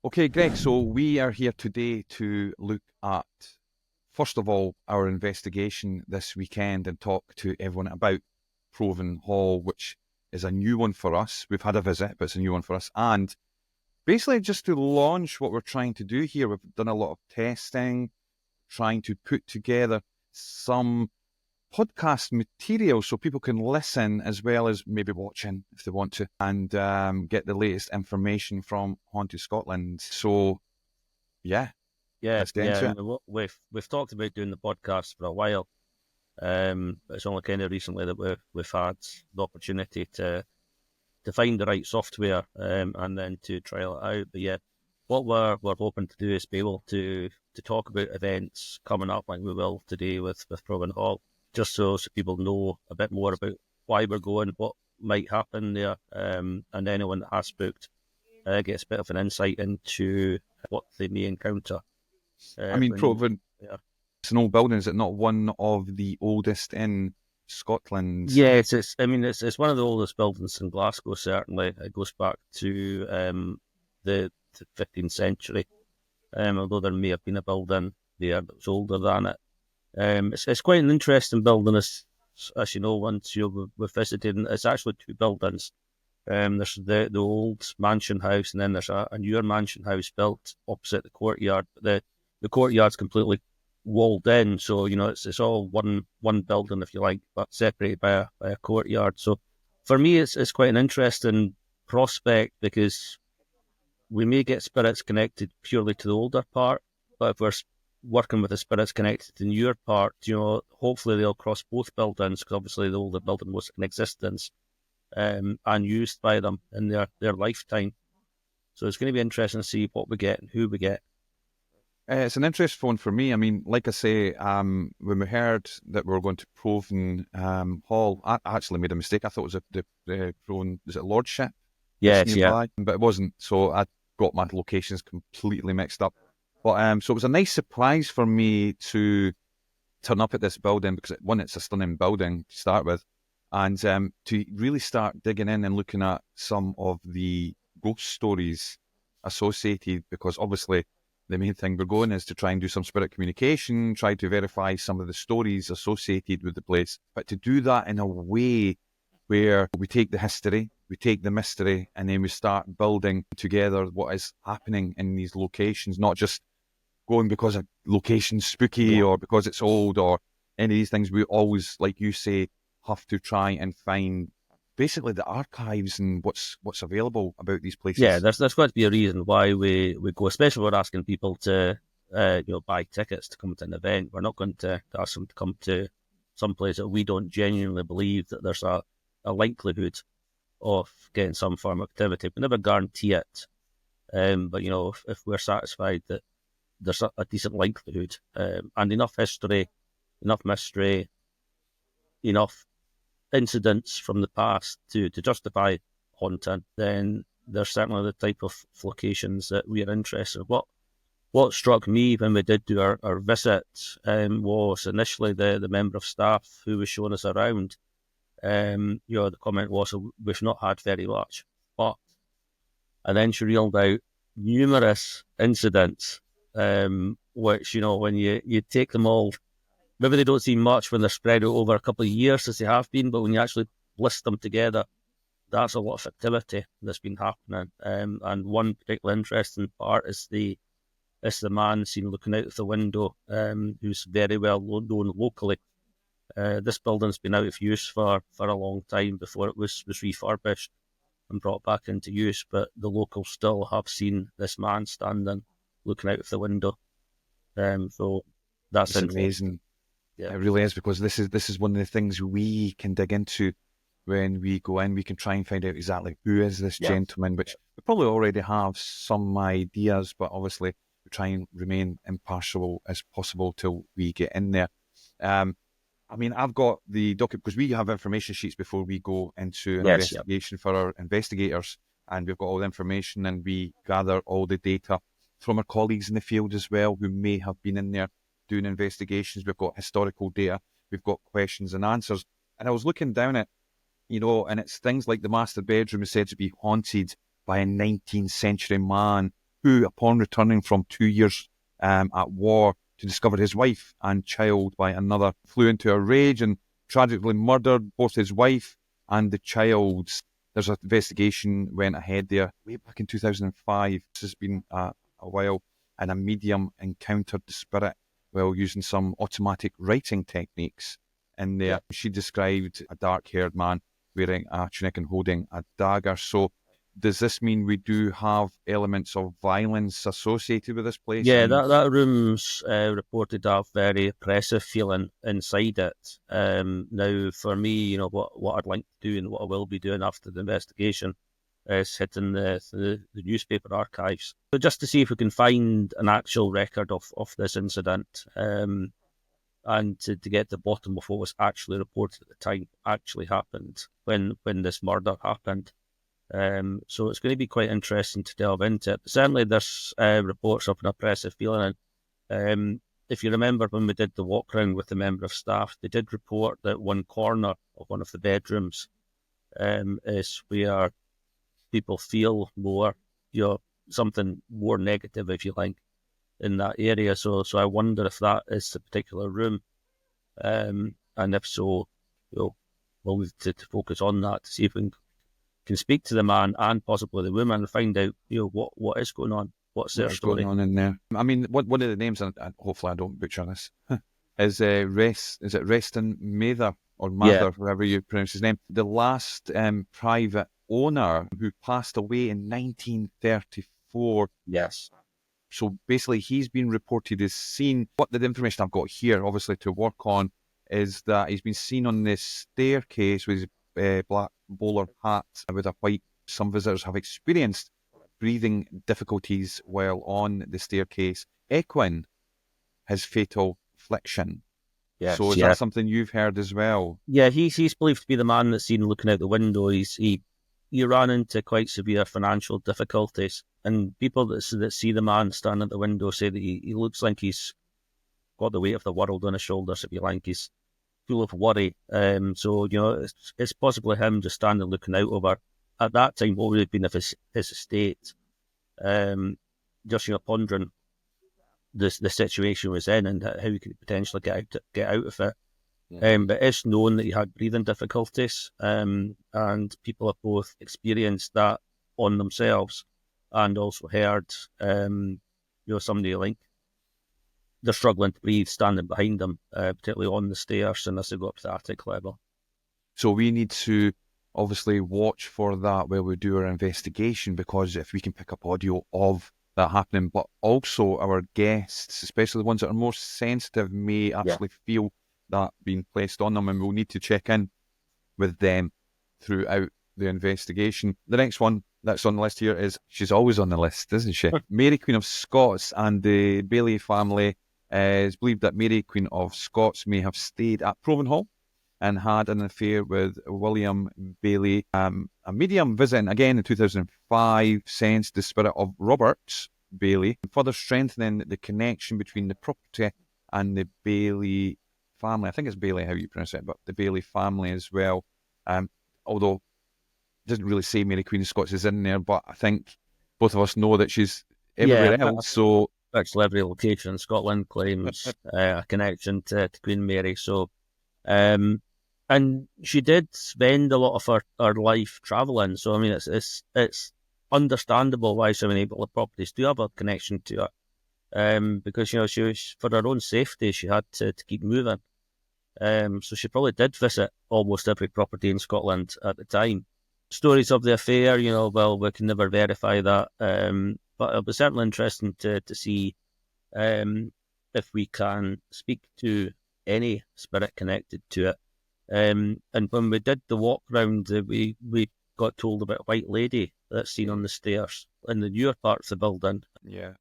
Okay, Greg, so we are here today to look at, first of all, our investigation this weekend and talk to everyone about Provan Hall, which is a new one for us. We've had a visit, but it's a new one for us. And basically, just to launch what we're trying to do here, we've done a lot of testing, trying to put together some podcast material so people can listen as well as maybe watching if they want to, and get the latest information from Haunted Scotland. So, yeah, Yeah, let's get yeah. into it. And we've talked about doing the podcast for a while. But it's only kind of recently that we've had the opportunity to find the right software and then to trial it out. But yeah, what we're hoping to do is be able to talk about events coming up like we will today with Provan Hall, just so people know a bit more about why we're going, what might happen there, and anyone that has booked gets a bit of an insight into what they may encounter. I mean, When Provan, yeah. it's an old building. Is it not one of the oldest in Scotland? Yes, I mean, it's one of the oldest buildings in Glasgow. Certainly, it goes back to the 15th century. Although there may have been a building there that was older than it. It's quite an interesting building, as you know. Once we've visited, and it's actually two buildings. There's the old mansion house, and then there's a newer mansion house built opposite the courtyard. But the courtyard's completely walled in, so it's all one building, if you like, but separated by a courtyard. So for me, it's quite an interesting prospect because we may get spirits connected purely to the older part, but if we're working with the spirits connected to the newer part, hopefully they'll cross both buildings, because obviously the older building was in existence and used by them in their lifetime. So it's going to be interesting to see what we get and who we get. It's an interesting one for me. I mean, like I say, when we heard that we were going to Provan Hall, I actually made a mistake. I thought it was the Provan, is it Lordship? It's Yes, yeah. nearby, but it wasn't. So I got my locations completely mixed up. But so it was a nice surprise for me to turn up at this building because, one, it's a stunning building to start with, and to really start digging in and looking at some of the ghost stories associated, because obviously the main thing we're going is to try and do some spirit communication, try to verify some of the stories associated with the place, but to do that in a way where we take the history, we take the mystery, and then we start building together what is happening in these locations, not just going because a location's spooky or because it's old or any of these things. We always, like you say, have to try and find basically the archives and what's available about these places. Yeah, there's got to be a reason why we go, especially when we're asking people to buy tickets to come to an event. We're not going to ask them to come to some place that we don't genuinely believe that there's a likelihood of getting some form of activity. We never guarantee it, but if we're satisfied that there's a decent likelihood and enough history, enough mystery, enough incidents from the past to justify haunting, then there's certainly the type of locations that we are interested in. What struck me when we did do our visit was initially the member of staff who was showing us around. The comment was, we've not had very much, and then she reeled out numerous incidents, which, when you take them all, maybe they don't seem much when they're spread out over a couple of years as they have been, but when you actually list them together, that's a lot of activity that's been happening. And one particularly interesting part is the man seen looking out of the window, who's very well known locally. This building's been out of use for a long time before it was refurbished and brought back into use, but the locals still have seen this man standing looking out of the window. So that's amazing. Yeah. It really is, because this is one of the things we can dig into when we go in. We can try and find out exactly who is this gentleman, which we probably already have some ideas, but obviously we try and remain impartial as possible till we get in there. I mean, I've got the document, because we have information sheets before we go into an investigation for our investigators, and we've got all the information, and we gather all the data from our colleagues in the field as well, who may have been in there doing investigations. We've got historical data, we've got questions and answers. And I was looking down at, and it's things like the master bedroom is said to be haunted by a 19th century man who, upon returning from 2 years at war to discover his wife and child by another, flew into a rage and tragically murdered both his wife and the child. There's an investigation went ahead there way back in 2005. This has been a while, and a medium encountered the spirit while using some automatic writing techniques in there. Yeah. She described a dark-haired man wearing a tunic and holding a dagger. So does this mean we do have elements of violence associated with this place? Yeah, that room's reported to have very oppressive feeling inside it. Now, for me, you know, what I'd like to do and what I will be doing after the investigation is hitting the newspaper archives, so just to see if we can find an actual record of this incident, and to get to the bottom of what was actually reported at the time actually happened when this murder happened. So it's going to be quite interesting to delve into it. Certainly there's reports of an oppressive feeling. If you remember when we did the walk around with the member of staff, they did report that one corner of one of the bedrooms is where people feel more, you know, something more negative, if you like, in that area. So I wonder if that is the particular room. And if so, you know, we'll need to focus on that to see if we can speak to the man and possibly the woman and find out, you know, what is going on, what's their story going on in there. I mean, one of the names, and hopefully I don't butcher this, is Reston Mather or Mather, however you pronounce his name. The last private owner who passed away in 1934. Yes. So basically, he's been reported as seen. What the information I've got here, obviously, to work on, is that he's been seen on this staircase with his black bowler hat with a white. Some visitors have experienced breathing difficulties while on the staircase, echoing his fatal affliction. Yes, so is that something you've heard as well? Yeah, he's believed to be the man that's seen looking out the window. He ran into quite severe financial difficulties, and people that see the man standing at the window say that he looks like he's got the weight of the world on his shoulders, if you like. He's full of worry. So, you know, it's possibly him just standing looking out over, at that time, what would have been of his estate. Just, you know, pondering the situation was in and how he could potentially get out of it. Yeah. But it's known that he had breathing difficulties, and people have both experienced that on themselves and also heard, you know, somebody like they're struggling to breathe standing behind them, particularly on the stairs and as they go up to the attic level. So we need to obviously watch for that while we do our investigation, because if we can pick up audio of that happening, but also our guests, especially the ones that are more sensitive, may actually feel that being placed on them, and we'll need to check in with them throughout the investigation. The next one that's on the list here is, she's always on the list, isn't she? Mary Queen of Scots and the Bailey family. It's believed that Mary Queen of Scots may have stayed at Provan Hall and had an affair with William Bailey. A medium visiting again in 2005 sensed the spirit of Robert Bailey, further strengthening the connection between the property and the Bailey family. I think it's Bailey how you pronounce it, but the Bailey family as well. Although it doesn't really say Mary Queen of Scots is in there, but I think both of us know that she's everywhere else. So actually every location in Scotland claims a connection to Queen Mary. So, and she did spend a lot of her life travelling. So I mean, it's understandable why so many people of properties do have a connection to her. Because, you know, she was, for her own safety, she had to keep moving. So she probably did visit almost every property in Scotland at the time. Stories of the affair, you know, well, we can never verify that. But it'll be certainly interesting to see if we can speak to any spirit connected to it. And when we did the walk round, we got told about a white lady that's seen on the stairs in the newer parts of the building. Yeah.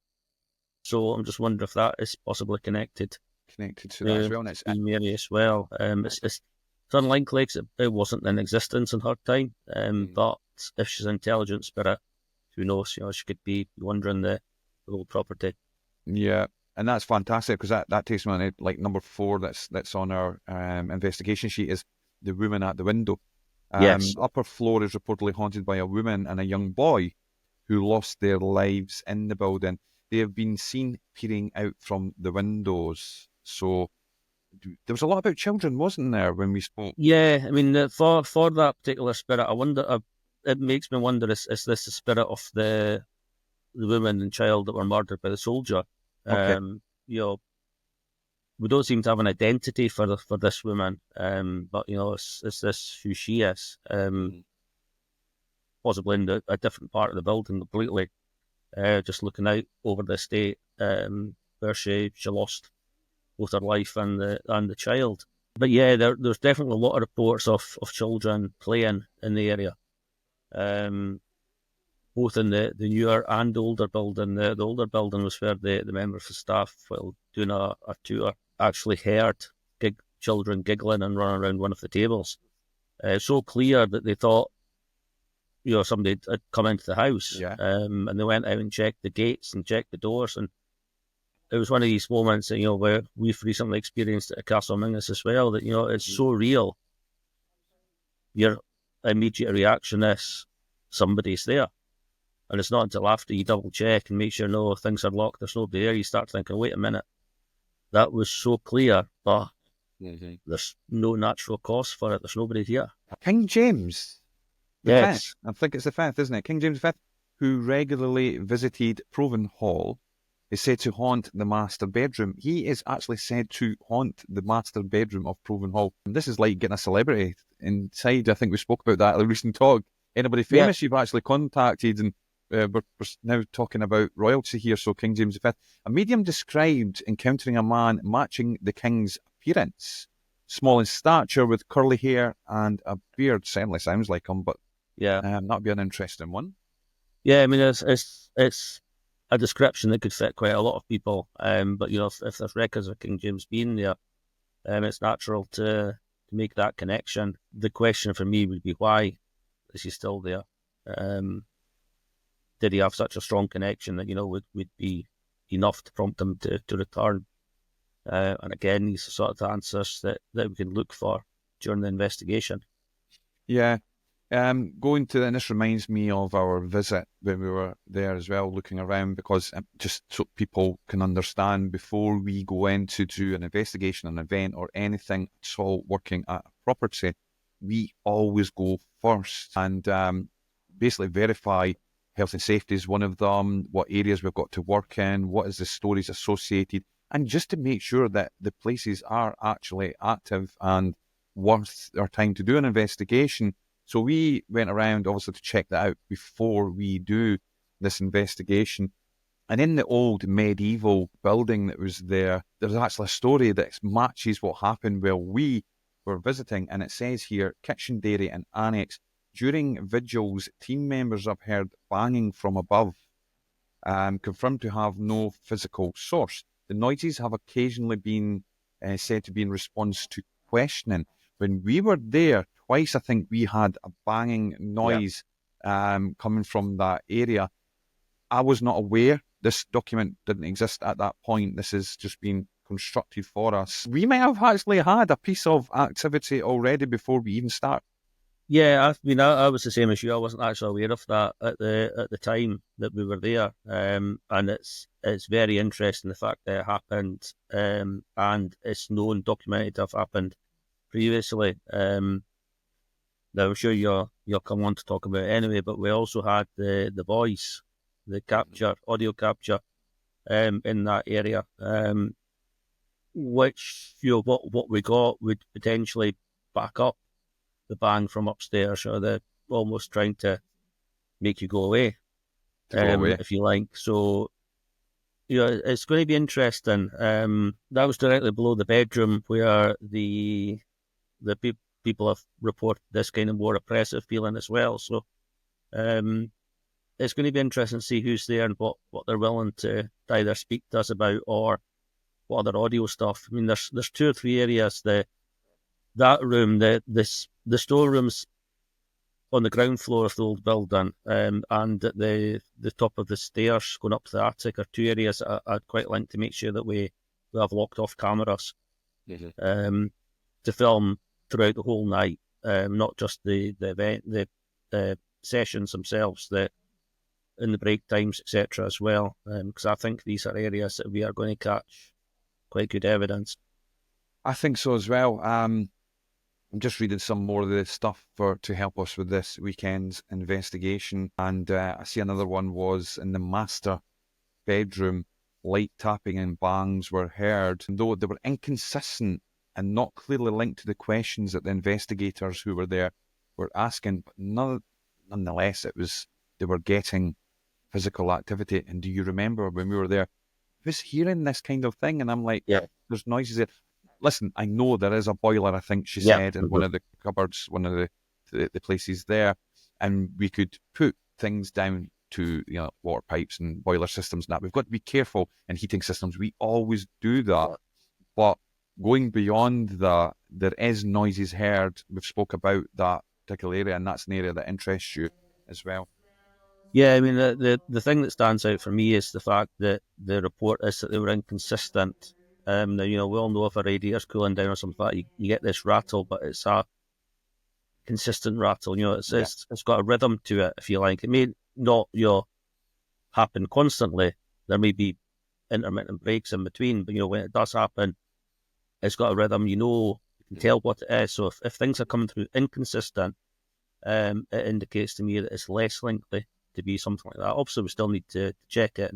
So I'm just wondering if that is possibly connected to that as well. And it's Mary as well. It's unlikely because it wasn't in existence in her time. But if she's an intelligent spirit, who knows? You know, she could be wandering the whole property. Yeah, and that's fantastic, because that takes me on like number 4 that's on our investigation sheet, is the woman at the window. Yes. Upper floor is reportedly haunted by a woman and a young boy who lost their lives in the building. They have been seen peering out from the windows. So there was a lot about children, wasn't there, when we spoke? Yeah, I mean, for that particular spirit, I wonder. It makes me wonder: is this the spirit of the woman and child that were murdered by the soldier? Okay. You know, we don't seem to have an identity for this woman. But is this who she is? Possibly in a different part of the building completely. Just looking out over the estate, where she lost both her life and the child. But yeah, there's definitely a lot of reports of children playing in the area, both in the newer and older building. The older building was where the members of staff, while doing a tour, actually heard children giggling and running around one of the tables. So clear that they thought, somebody had come into the house. Yeah. And they went out and checked the gates and checked the doors, and it was one of these moments that, where we've recently experienced at Castle Mingus as well, that, it's so real. Your immediate reaction is somebody's there. And it's not until after you double check and make sure no things are locked, there's nobody there, you start thinking, wait a minute, that was so clear, but there's no natural cause for it. There's nobody here. King James the Yes. Fifth, I think it's the fifth, isn't it? King James the Fifth, who regularly visited Provan Hall, is said to haunt the master bedroom. He is actually said to haunt the master bedroom of Provan Hall. And this is like getting a celebrity inside. I think we spoke about that in a recent talk. Anybody famous you've actually contacted, and we're now talking about royalty here. So King James V. A medium described encountering a man matching the king's appearance. Small in stature with curly hair and a beard. Certainly sounds like him, but that'd be an interesting one. Yeah, I mean, it's a description that could fit quite a lot of people. But if there's records of King James being there, it's natural to make that connection. The question for me would be, why is he still there? Did he have such a strong connection that would be enough to prompt him to return? And again, these are sort of the answers that we can look for during the investigation. Yeah. Going to, and this reminds me of our visit when we were there as well, looking around, because just so people can understand, before we go in to do an investigation, an event, or anything at all working at a property, we always go first and basically verify health and safety is one of them, what areas we've got to work in, what is the stories associated, and just to make sure that the places are actually active and worth our time to do an investigation. So we went around, obviously, to check that out before we do this investigation. And in the old medieval building that was there, there's actually a story that matches what happened while we were visiting. And it says here, kitchen, dairy and annex. During vigils, team members have heard banging from above, confirmed to have no physical source. The noises have occasionally been said to be in response to questioning. When we were there, twice I think we had a banging noise coming from that area. I was not aware. This document didn't exist at that point. This has just been constructed for us. We might have actually had a piece of activity already before we even start. Yeah, I mean, I was the same as you. I wasn't actually aware of that at the time that we were there, and it's very interesting the fact that it happened, and it's known, documented to have happened previously. Now I'm sure you'll come on to talk about it anyway, but we also had the voice, the audio capture, in that area, which what we got would potentially back up the bang from upstairs, or the almost trying to make you go away, if you like. So, it's going to be interesting. That was directly below the bedroom where the people have reported this kind of more oppressive feeling as well. So, it's going to be interesting to see who's there and what they're willing to either speak to us about, or what other audio stuff. I mean, there's 2 or 3 areas. That room, the storerooms on the ground floor of the old building, and at the top of the stairs going up to the attic, are 2 areas that I'd quite like to make sure that we have locked off cameras to film throughout the whole night, not just the event, the sessions themselves, the in the break times, etc. as well, because I think these are areas that we are going to catch quite good evidence. I think so as well. I'm just reading some more of the stuff to help us with this weekend's investigation, and I see another one was in the master bedroom. Light tapping and bangs were heard, and though they were inconsistent and not clearly linked to the questions that the investigators who were there were asking, but nonetheless, they were getting physical activity. And do you remember when we were there, I was hearing this kind of thing, and I'm like, Yeah. there's noises there. Listen, I know there is a boiler, I think she Yeah. said, in one of the cupboards, one of the places there, and we could put things down to water pipes and boiler systems and that. We've got to be careful in heating systems. We always do that. But going beyond that, there is noises heard. We've spoke about that particular area, and that's an area that interests you as well. Yeah, I mean, the thing that stands out for me is the fact that the report is that they were inconsistent. Now, we all know if a radiator's cooling down or something like that, you get this rattle, but it's a consistent rattle. It's got a rhythm to it, if you like. It may not, happen constantly. There may be intermittent breaks in between, but, when it does happen, it's got a rhythm. You can tell what it is. So if things are coming through inconsistent, it indicates to me that it's less likely to be something like that. Obviously, we still need to check it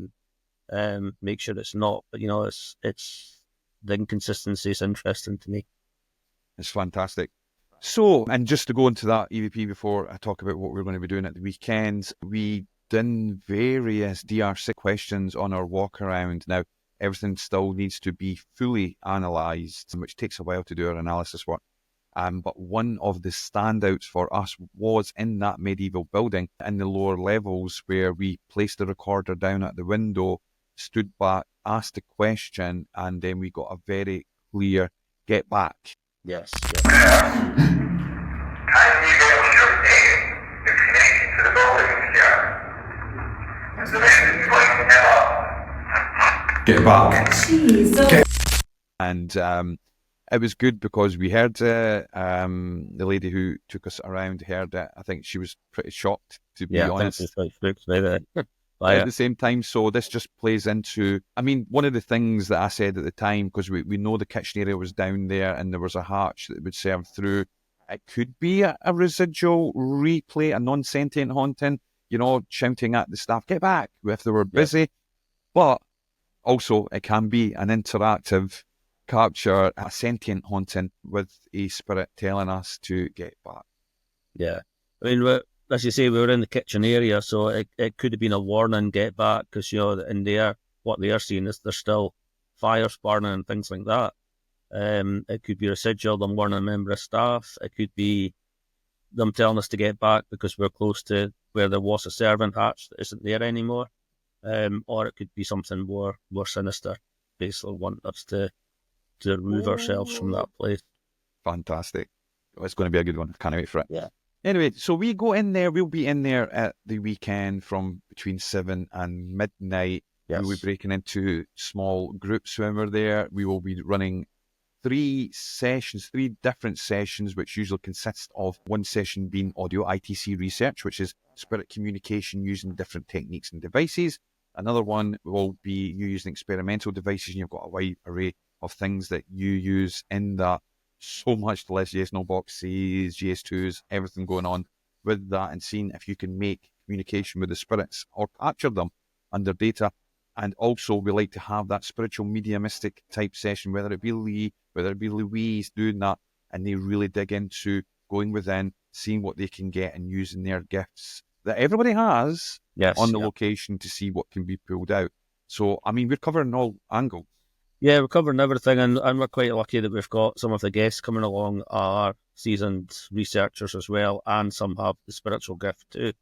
and make sure it's not. But it's the inconsistency is interesting to me. It's fantastic. So, and just to go into that EVP before I talk about what we're going to be doing at the weekends, we done various DR6 questions on our walk around. Now, everything still needs to be fully analysed, which takes a while to do our analysis work. But one of the standouts for us was in that medieval building in the lower levels where we placed the recorder down at the window, stood back, asked the question, and then we got a very clear get back. Yes. Kindly give your name in connection to the building here. As the man is going to Get back. Jeez. And it was good because we heard the lady who took us around heard it. I think she was pretty shocked, to be honest. At the same time, so this just plays into, one of the things that I said at the time, because we know the kitchen area was down there and there was a hatch that would serve through. It could be a residual replay, a non-sentient haunting, shouting at the staff, get back, if they were busy. Yep. But also, it can be an interactive capture, a sentient haunting with a spirit telling us to get back. Yeah. As you say, we were in the kitchen area, so it could have been a warning, get back, because, in there, what they are seeing is there's still fires burning and things like that. It could be residual, them warning a member of staff. It could be them telling us to get back because we're close to where there was a servant hatch that isn't there anymore. Or it could be something more sinister, basically wanting us to remove ourselves from that place. Fantastic. It's going to be a good one. Can't wait for it. Yeah. Anyway, so we go in there. We'll be in there at the weekend from between 7 and midnight. Yes. We'll be breaking into small groups when we're there. We will be running 3 different sessions, which usually consist of one session being audio ITC research, which is spirit communication using different techniques and devices. Another one will be you using experimental devices, and you've got a wide array of things that you use in that. So much to list, yes, no boxes, GS2s, everything going on with that, and seeing if you can make communication with the spirits or capture them under data. And also we like to have that spiritual mediumistic type session, whether it be Lee, whether it be Louise doing that, and they really dig into going within, seeing what they can get and using their gifts that everybody has on the location to see what can be pulled out. So, we're covering all angles. Yeah, we're covering everything, and we're quite lucky that we've got some of the guests coming along are seasoned researchers as well, and some have the spiritual gift too.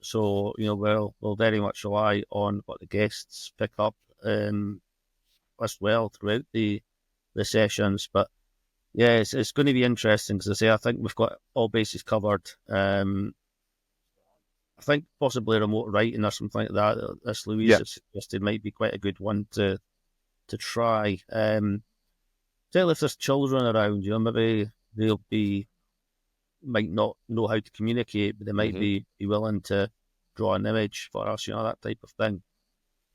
So, we'll very much rely on what the guests pick up as well throughout the sessions. But yeah, it's going to be interesting because, I say, I think we've got all bases covered. I think possibly remote writing or something like that. This Louise has suggested might be quite a good one to try. Tell if there's children around, maybe they'll might not know how to communicate, but they might be willing to draw an image for us, that type of thing.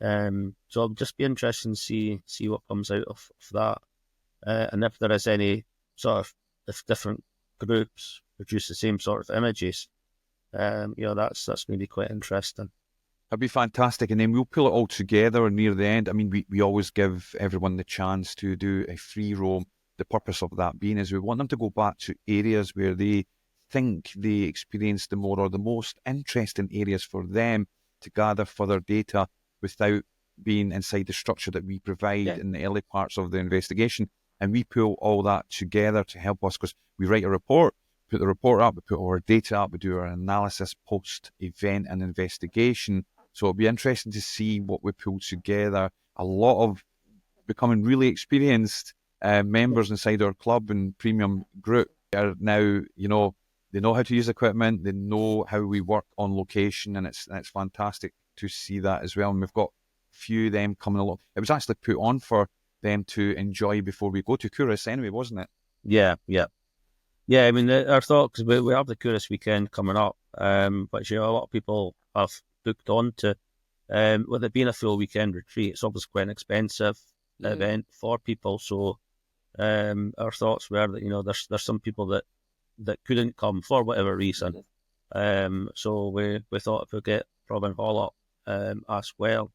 So it'll just be interesting to see what comes out of that. And if there is any sort of, if different groups produce the same sort of images, that's going to be quite interesting. That'd be fantastic, and then we'll pull it all together near the end. I mean, we always give everyone the chance to do a free roam. The purpose of that being is we want them to go back to areas where they think they experienced the more or the most interesting areas for them to gather further data without being inside the structure that we provide in the early parts of the investigation. And we pull all that together to help us, because we write a report, put the report up, we put our data up, we do our analysis post-event and investigation. So it'll be interesting to see what we pull together. A lot of becoming really experienced members inside our club and premium group are now, they know how to use equipment, they know how we work on location, and it's fantastic to see that as well. And we've got a few of them coming along. It was actually put on for them to enjoy before we go to Couros anyway, wasn't it? Yeah. I mean, our thought, because we have the Couros weekend coming up, but a lot of people have booked on to, with it being a full weekend retreat, it's obviously quite an expensive event for people. So our thoughts were that there's some people that couldn't come for whatever reason. So we thought if we get Provan Hall up as well,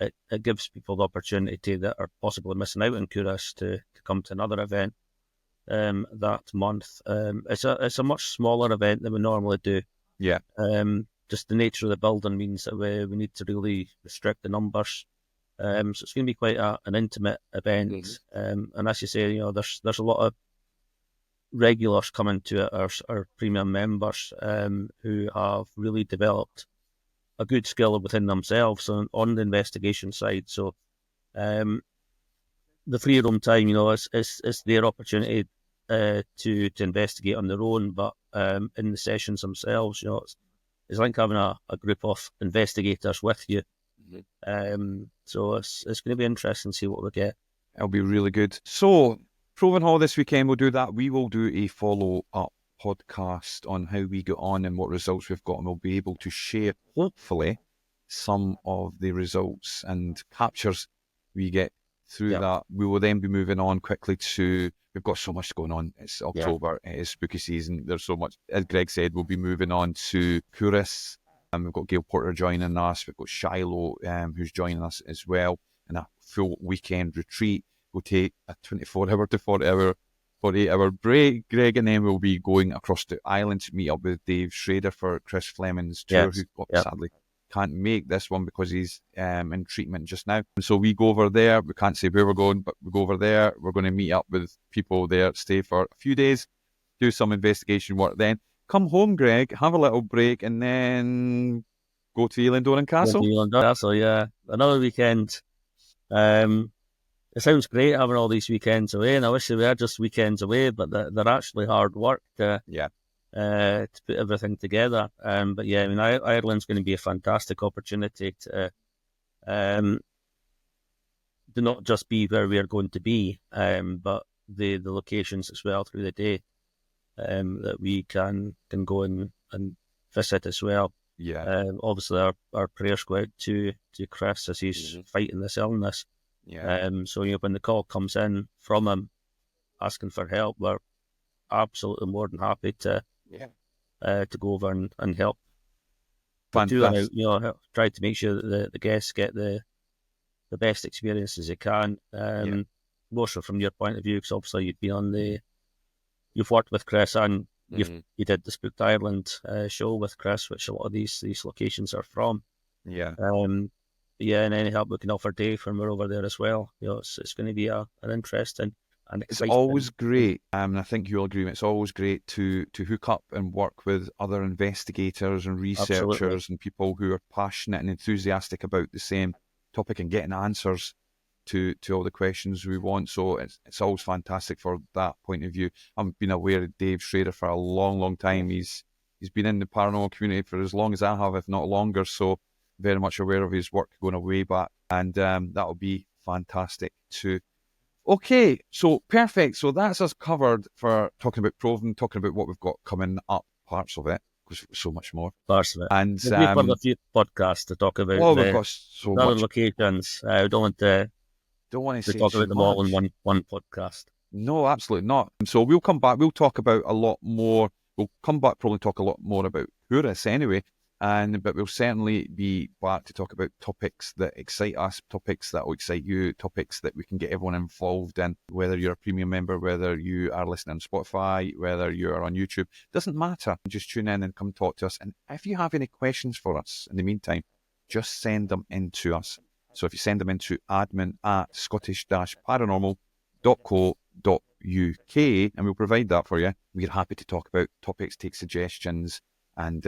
it gives people the opportunity that are possibly missing out on Couros to come to another event that month. It's a much smaller event than we normally do. Yeah. Just the nature of the building means that we need to really restrict the numbers. So it's going to be quite an intimate event. And as you say, there's a lot of regulars coming to it, our premium members who have really developed a good skill within themselves on the investigation side. So the free roam time, is their opportunity to investigate on their own, but in the sessions themselves, it's like having a group of investigators with you. So it's going to be interesting to see what we get. It'll be really good. So, Provan Hall this weekend, we'll do that. We will do a follow-up podcast on how we got on and what results we've got, and we'll be able to share, hopefully, some of the results and captures we get through that. We will then be moving on quickly to, we've got so much going on. It's October, it is spooky season. There's so much. As Greg said, we'll be moving on to Couros. We've got Gail Porter joining us. We've got Shiloh, who's joining us as well. And a full weekend retreat. We'll take a 24-hour to 48-hour break, Greg, and then we'll be going across the island to meet up with Dave Schrader for Chris Fleming's tour, who sadly can't make this one because he's in treatment just now. And so we go over there. We can't say where we're going, but we go over there. We're going to meet up with people there, stay for a few days, do some investigation work, then come home, Greg, have a little break, and then go to Eilean Castle. Eilean Castle, yeah. Another weekend. It sounds great having all these weekends away, and I wish they were just weekends away, but they're actually hard work to put everything together. But yeah, I mean, Ireland's going to be a fantastic opportunity to not just be where we're going to be, but the locations as well through the day that we can go and visit as well. Yeah. Obviously, our prayers go out to Chris as he's fighting this illness. Yeah. So when the call comes in from him asking for help, we're absolutely more than happy to go over and help. Fantastic. Try to make sure that the guests get the best experiences they can. More so from your point of view, because obviously you've worked with Chris and you did the Spooked Ireland show with Chris, which a lot of these locations are from. Yeah. And any help we can offer Dave when we're over there as well. It's going to be an interesting and exciting. It's always great, and I think you'll agree. It's always great to hook up and work with other investigators and researchers and people who are passionate and enthusiastic about the same topic and getting answers to all the questions we want. So it's always fantastic for that point of view. I've been aware of Dave Schrader for a long, long time. He's been in the paranormal community for as long as I have, if not longer. So very much aware of his work going way back, and that'll be fantastic too. Okay, so perfect. So that's us covered for talking about Provan, talking about what we've got coming up, parts of it. there's so much more. Parts of it. And We'll be for the future podcast to talk about we've the got so other much. locations. I don't want to Don't want to say talk too about them all in much. one podcast. No, absolutely not. So we'll come back. We'll talk about a lot more. We'll come back, probably talk a lot more about tourists anyway. But we'll certainly be back to talk about topics that excite us, topics that will excite you, topics that we can get everyone involved in, whether you're a premium member, whether you are listening on Spotify, whether you are on YouTube. Doesn't matter. Just tune in and come talk to us. And if you have any questions for us in the meantime, just send them in to us. So if you send them into admin@scottish-paranormal.co.uk, and we'll provide that for you. We're happy to talk about topics, take suggestions, and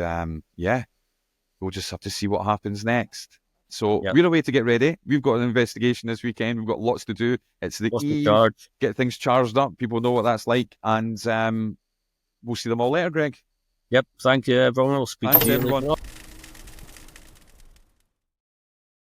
we'll just have to see what happens next. So we're away to get ready. We've got an investigation this weekend. We've got lots to do. It's the eve. Get things charged up. People know what that's like. And we'll see them all later, Greg. Yep. Thank you, everyone. We'll speak Thanks, to you everyone. later on.